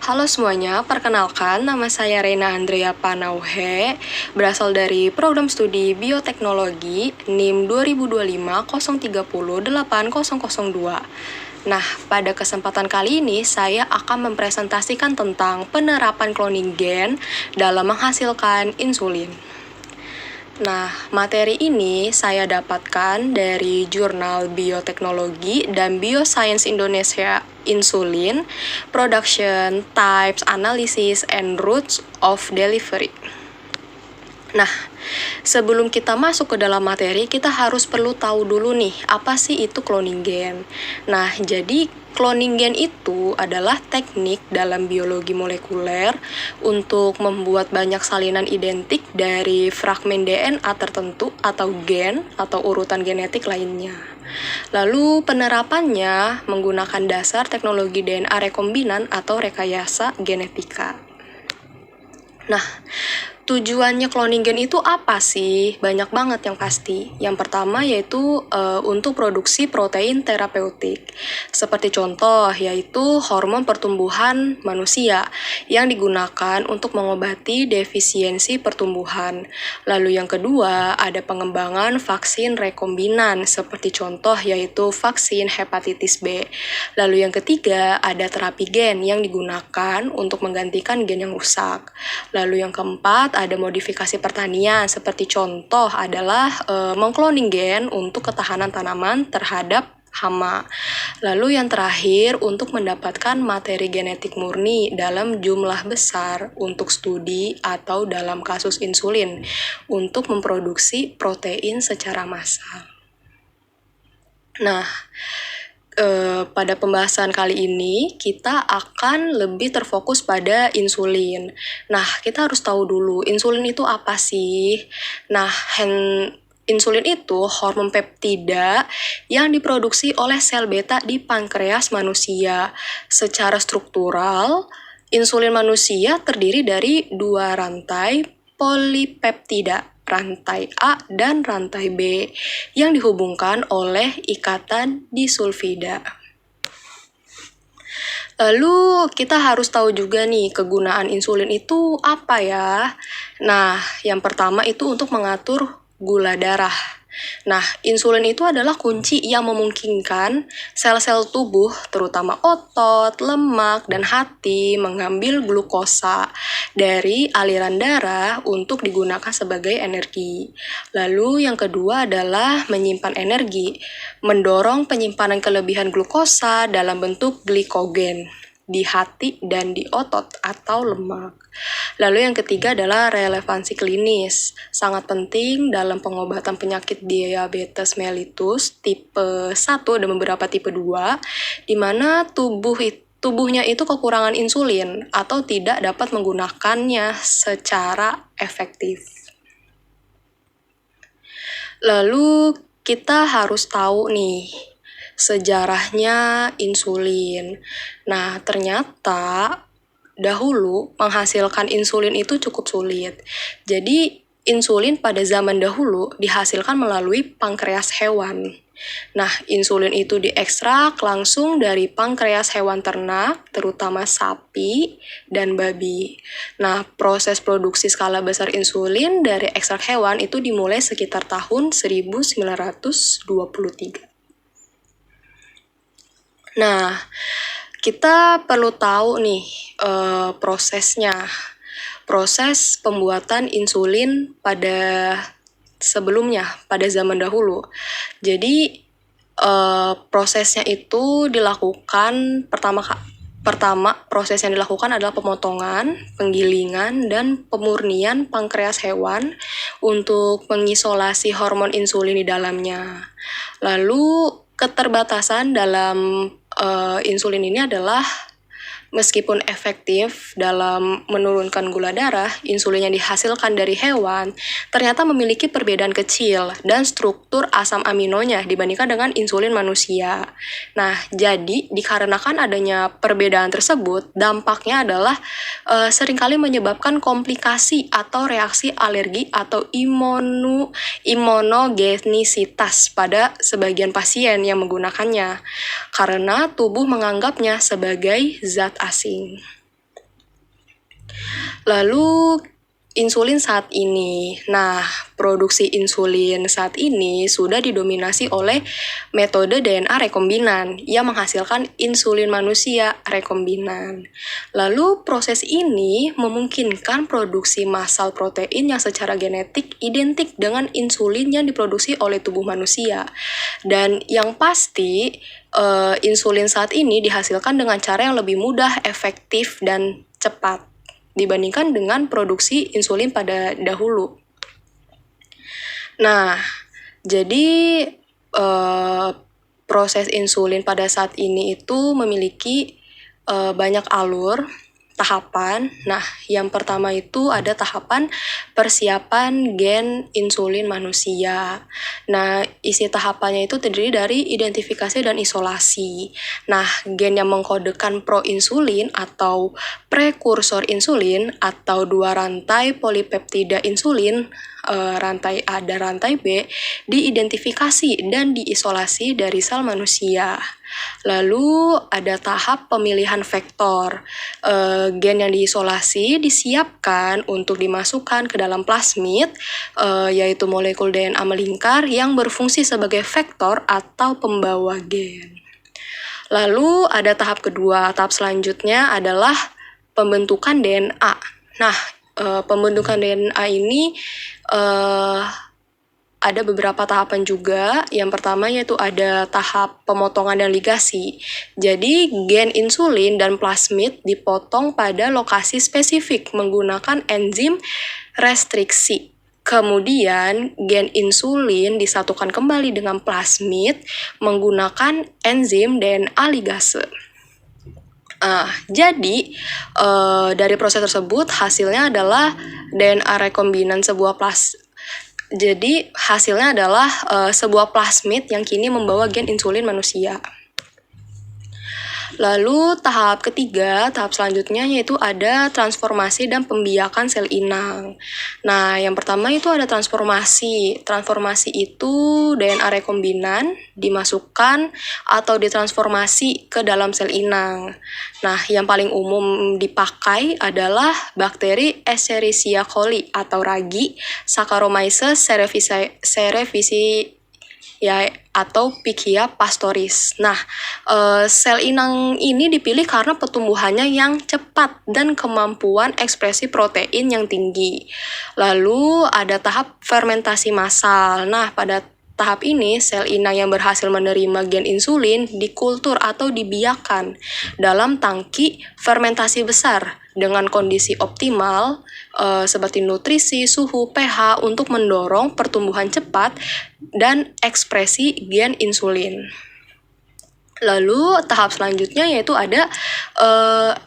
Halo semuanya, perkenalkan nama saya Reina Andrea Panauhe, berasal dari program studi Bioteknologi NIM 2025-030-8002. Nah, pada kesempatan kali ini saya akan mempresentasikan tentang penerapan cloning gen dalam menghasilkan insulin. Nah, materi ini saya dapatkan dari jurnal Bioteknologi dan Bioscience Indonesia Insulin, Production, Types, Analysis, and Routes of Delivery. Nah, sebelum kita masuk ke dalam materi, kita harus perlu tahu dulu nih, apa sih itu cloning gen? Nah, jadi cloning gen itu adalah teknik dalam biologi molekuler untuk membuat banyak salinan identik dari fragmen DNA tertentu atau gen atau urutan genetik lainnya. Lalu penerapannya menggunakan dasar teknologi DNA rekombinan atau rekayasa genetika. Nah, tujuannya cloning gen itu apa sih? Banyak banget yang pasti. Yang pertama yaitu untuk produksi protein terapeutik. Seperti contoh yaitu hormon pertumbuhan manusia yang digunakan untuk mengobati defisiensi pertumbuhan. Lalu yang kedua ada pengembangan vaksin rekombinan seperti contoh yaitu vaksin hepatitis B. Lalu yang ketiga ada terapi gen yang digunakan untuk menggantikan gen yang rusak. Lalu yang keempat ada modifikasi pertanian seperti contoh adalah mengkloning gen untuk ketahanan tanaman terhadap hama. Lalu yang terakhir untuk mendapatkan materi genetik murni dalam jumlah besar untuk studi atau dalam kasus insulin untuk memproduksi protein secara massal. Nah, pada pembahasan kali ini kita akan lebih terfokus pada insulin. Nah, kita harus tahu dulu insulin itu apa sih? Nah, insulin itu hormon peptida yang diproduksi oleh sel beta di pankreas manusia. Secara struktural, insulin manusia terdiri dari dua rantai polipeptida, rantai A dan rantai B, yang dihubungkan oleh ikatan disulfida. Lalu kita harus tahu juga nih kegunaan insulin itu apa ya? Nah, yang pertama itu untuk mengatur gula darah. Nah, insulin itu adalah kunci yang memungkinkan sel-sel tubuh, terutama otot, lemak, dan hati, mengambil glukosa dari aliran darah untuk digunakan sebagai energi. Lalu yang kedua adalah menyimpan energi, mendorong penyimpanan kelebihan glukosa dalam bentuk glikogen di hati dan di otot atau lemak. Lalu yang ketiga adalah relevansi klinis. Sangat penting dalam pengobatan penyakit diabetes mellitus tipe 1 dan beberapa tipe 2, di mana tubuhnya itu kekurangan insulin atau tidak dapat menggunakannya secara efektif. Lalu kita harus tahu nih sejarahnya insulin. Nah, ternyata dahulu menghasilkan insulin itu cukup sulit. Jadi, insulin pada zaman dahulu dihasilkan melalui pankreas hewan. Nah, insulin itu diekstrak langsung dari pankreas hewan ternak, terutama sapi dan babi. Nah, proses produksi skala besar insulin dari ekstrak hewan itu dimulai sekitar tahun 1923. Nah, kita perlu tahu nih prosesnya. Proses pembuatan insulin pada sebelumnya, pada zaman dahulu. Jadi, prosesnya itu dilakukan pertama proses yang dilakukan adalah pemotongan, penggilingan, dan pemurnian pankreas hewan untuk mengisolasi hormon insulin di dalamnya. Lalu keterbatasan dalam insulin ini adalah meskipun efektif dalam menurunkan gula darah, insulin yang dihasilkan dari hewan ternyata memiliki perbedaan kecil dan struktur asam aminonya dibandingkan dengan insulin manusia. Nah, jadi dikarenakan adanya perbedaan tersebut, dampaknya adalah seringkali menyebabkan komplikasi atau reaksi alergi atau imunogenisitas pada sebagian pasien yang menggunakannya, karena tubuh menganggapnya sebagai zat asing. Lalu insulin saat ini. Nah, produksi insulin saat ini sudah didominasi oleh metode DNA rekombinan yang menghasilkan insulin manusia rekombinan. Lalu proses ini memungkinkan produksi massal protein yang secara genetik identik dengan insulin yang diproduksi oleh tubuh manusia. Dan yang pasti, insulin saat ini dihasilkan dengan cara yang lebih mudah, efektif, dan cepat dibandingkan dengan produksi insulin pada dahulu. Nah, jadi proses insulin pada saat ini itu memiliki banyak alur, tahapan. Nah, yang pertama itu ada tahapan persiapan gen insulin manusia. Nah, isi tahapannya itu terdiri dari identifikasi dan isolasi. Nah, gen yang mengkodekan proinsulin atau prekursor insulin atau dua rantai polipeptida insulin, rantai A dan rantai B, diidentifikasi dan diisolasi dari sel manusia. Lalu ada tahap pemilihan vektor. Gen yang diisolasi disiapkan untuk dimasukkan ke dalam plasmid, yaitu molekul DNA melingkar yang berfungsi sebagai vektor atau pembawa gen. Lalu ada tahap kedua. Tahap selanjutnya adalah pembentukan DNA. Nah, pembentukan DNA ini ada beberapa tahapan juga. Yang pertama yaitu ada tahap pemotongan dan ligasi. Jadi gen insulin dan plasmid dipotong pada lokasi spesifik menggunakan enzim restriksi. Kemudian gen insulin disatukan kembali dengan plasmid menggunakan enzim DNA ligase. Jadi dari proses tersebut hasilnya adalah DNA rekombinan Jadi hasilnya adalah sebuah plasmid yang kini membawa gen insulin manusia. Lalu tahap ketiga, tahap selanjutnya yaitu ada transformasi dan pembiakan sel inang. Nah, yang pertama itu ada transformasi. Transformasi itu DNA rekombinan dimasukkan atau ditransformasi ke dalam sel inang. Nah, yang paling umum dipakai adalah bakteri Escherichia coli atau ragi, Saccharomyces cerevisiae atau Pichia pastoris. Nah, sel inang ini dipilih karena pertumbuhannya yang cepat dan kemampuan ekspresi protein yang tinggi. Lalu ada tahap fermentasi massal. Nah, pada tahap ini, sel inang yang berhasil menerima gen insulin dikultur atau dibiakkan dalam tangki fermentasi besar dengan kondisi optimal seperti nutrisi, suhu, pH untuk mendorong pertumbuhan cepat dan ekspresi gen insulin. Lalu tahap selanjutnya yaitu ada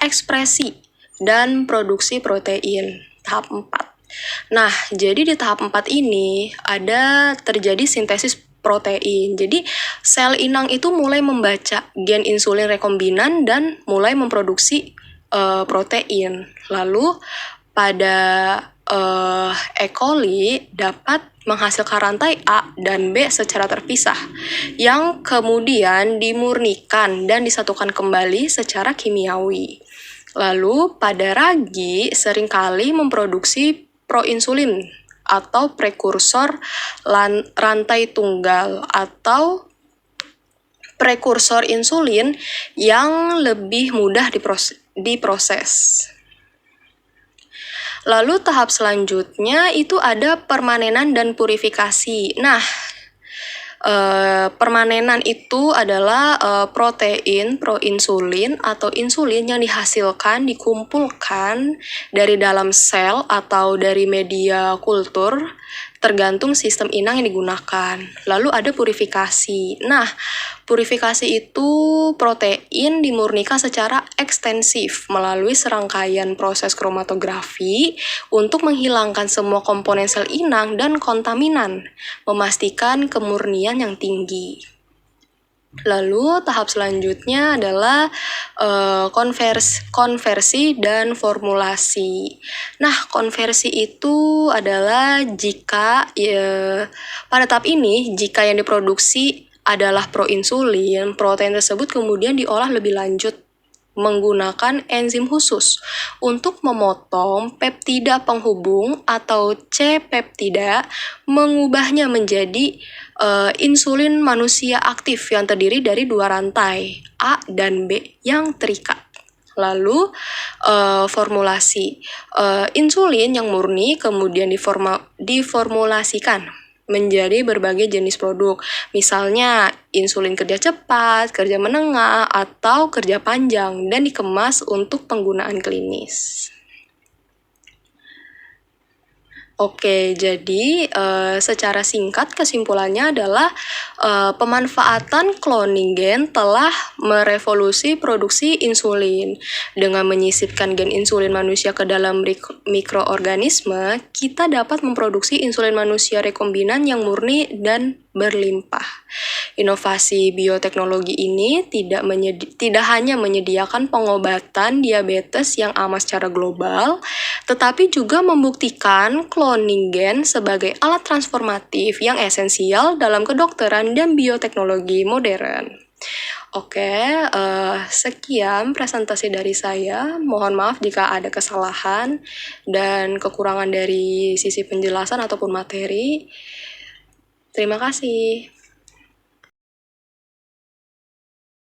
ekspresi dan produksi protein, tahap 4. Nah, jadi di tahap 4 ini ada terjadi sintesis protein. Jadi sel inang itu mulai membaca gen insulin rekombinan dan mulai memproduksi protein. Lalu pada E. coli dapat menghasilkan rantai A dan B secara terpisah, yang kemudian dimurnikan dan disatukan kembali secara kimiawi. Lalu pada ragi seringkali memproduksi proinsulin atau prekursor rantai tunggal atau prekursor insulin yang lebih mudah diproses. Lalu tahap selanjutnya itu ada permanenan dan purifikasi. Nah, permanenan itu adalah protein proinsulin atau insulin yang dihasilkan dikumpulkan dari dalam sel atau dari media kultur tergantung sistem inang yang digunakan. Lalu ada purifikasi. Nah, purifikasi itu protein dimurnikan secara ekstensif melalui serangkaian proses kromatografi untuk menghilangkan semua komponen sel inang dan kontaminan, memastikan kemurnian yang tinggi. Lalu tahap selanjutnya adalah konversi dan formulasi. Nah, konversi itu adalah jika pada tahap ini jika yang diproduksi adalah proinsulin, protein tersebut kemudian diolah lebih lanjut menggunakan enzim khusus untuk memotong peptida penghubung atau C-peptida, mengubahnya menjadi insulin manusia aktif yang terdiri dari 2 rantai, A dan B, yang terikat. Lalu formulasi insulin yang murni kemudian diformulasikan menjadi berbagai jenis produk. Misalnya insulin kerja cepat, kerja menengah, atau kerja panjang, dan dikemas untuk penggunaan klinis. Oke, jadi secara singkat kesimpulannya adalah pemanfaatan cloning gen telah merevolusi produksi insulin. Dengan menyisipkan gen insulin manusia ke dalam mikroorganisme, kita dapat memproduksi insulin manusia rekombinan yang murni dan berlimpah. Inovasi bioteknologi ini tidak hanya menyediakan pengobatan diabetes yang aman secara global, tetapi juga membuktikan cloning gen sebagai alat transformatif yang esensial dalam kedokteran dan bioteknologi modern. Oke, sekian presentasi dari saya. Mohon maaf jika ada kesalahan dan kekurangan dari sisi penjelasan ataupun materi. Terima kasih.